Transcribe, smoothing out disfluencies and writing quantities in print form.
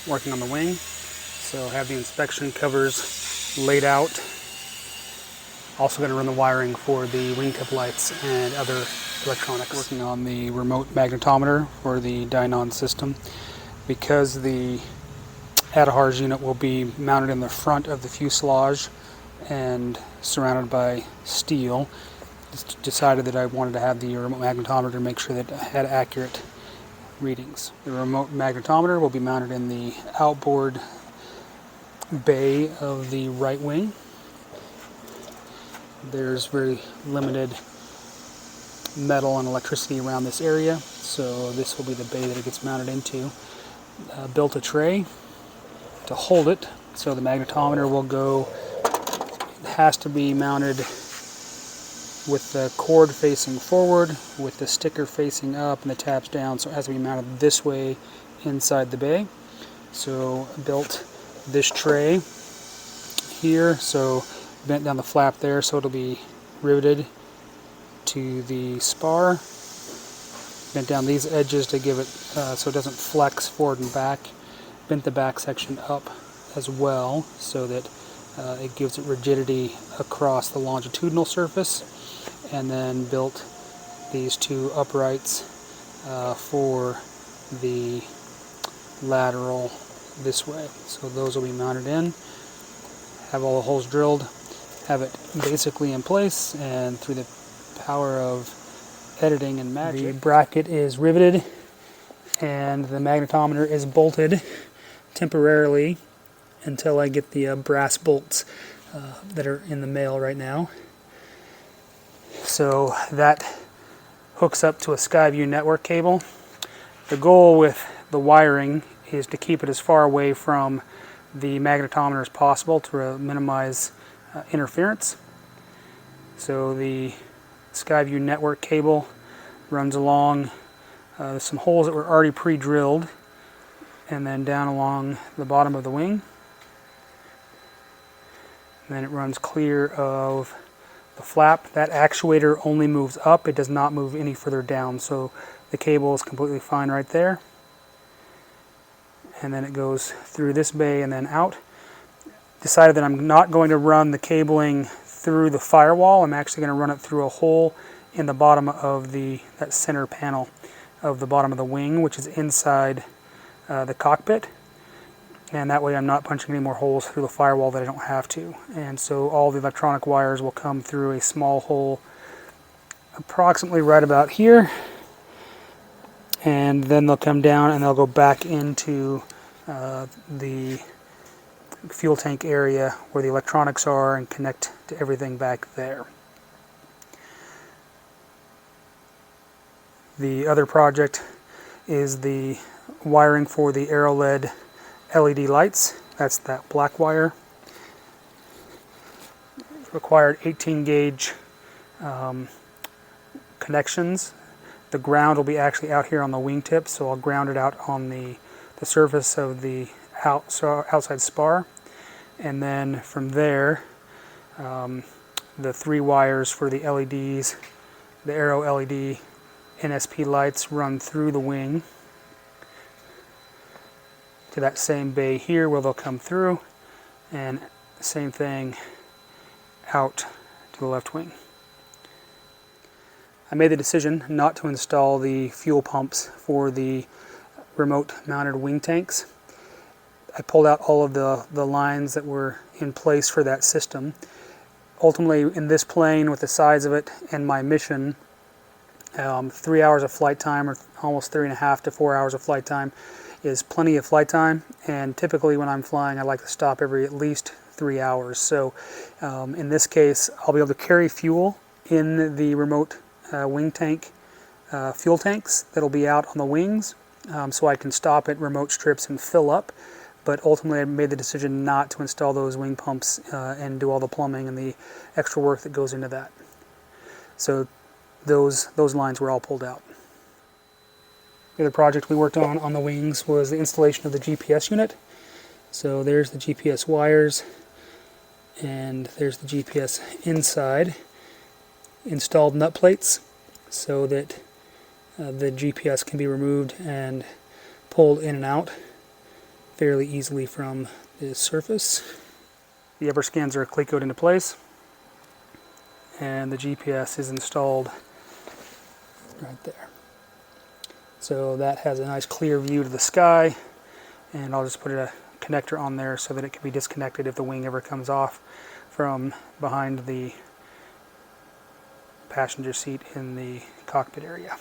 working on the wing. So I have the inspection covers laid out. Also going to run the wiring for the wingtip lights and other electronics. Working on the remote magnetometer for the Dynon system. Because the Adahars unit will be mounted in the front of the fuselage and surrounded by steel, decided that I wanted to have the remote magnetometer to make sure that I had accurate readings. The remote magnetometer will be mounted in the outboard bay of the right wing. There's very limited metal and electricity around this area, so this will be the bay that it gets mounted into. Built a tray to hold it, so the magnetometer will go, it has to be mounted with the cord facing forward, with the sticker facing up and the tabs down, so it has to be mounted this way inside the bay. So I built this tray here, so bent down the flap there so it'll be riveted to the spar. Bent down these edges to give it so it doesn't flex forward and back. Bent the back section up as well so that it gives it rigidity across the longitudinal surface. And then built these two uprights for the lateral this way. So those will be mounted in. Have all the holes drilled. Have it basically in place, and through the power of editing and magic, the bracket is riveted and the magnetometer is bolted temporarily until I get the brass bolts that are in the mail right now. So that hooks up to a Skyview network cable. The goal with the wiring is to keep it as far away from the magnetometer as possible to minimize interference. So the Skyview network cable runs along some holes that were already pre-drilled, and then down along the bottom of the wing. And then it runs clear of the flap. That actuator only moves up, it does not move any further down, so the cable is completely fine right there. And then it goes through this bay and then out. Decided that I'm not going to run the cabling through the firewall. I'm actually going to run it through a hole in the bottom of that center panel of the bottom of the wing, which is inside the cockpit. And that way I'm not punching any more holes through the firewall that I don't have to. And so all the electronic wires will come through a small hole approximately right about here. And then they'll come down and they'll go back into the fuel tank area where the electronics are and connect to everything back there. The other project is the wiring for the AeroLED LED lights. That's that black wire. Required 18 gauge connections. The ground will be actually out here on the wingtip, so I'll ground it out on the surface of the outside spar. And then from there, the 3 wires for the LEDs, the Aero LED NSP lights, run through the wing to that same bay here where they'll come through, and same thing out to the left wing. I made the decision not to install the fuel pumps for the remote mounted wing tanks. I pulled out all of the lines that were in place for that system. Ultimately, in this plane, with the size of it and my mission, 3 hours of flight time, or almost 3.5 to 4 hours of flight time, is plenty of flight time. And typically when I'm flying, I like to stop every at least 3 hours. So in this case, I'll be able to carry fuel in the remote wing tank fuel tanks that'll be out on the wings, so I can stop at remote strips and fill up. But ultimately I made the decision not to install those wing pumps and do all the plumbing and the extra work that goes into that. So those lines were all pulled out. The other project we worked on the wings was the installation of the GPS unit. So there's the GPS wires, and there's the GPS inside. Installed nut plates so that the GPS can be removed and pulled in and out fairly easily from the surface. The upper skins are clecoed into place, and the GPS is installed right there. So that has a nice clear view to the sky, and I'll just put a connector on there so that it can be disconnected if the wing ever comes off from behind the passenger seat in the cockpit area.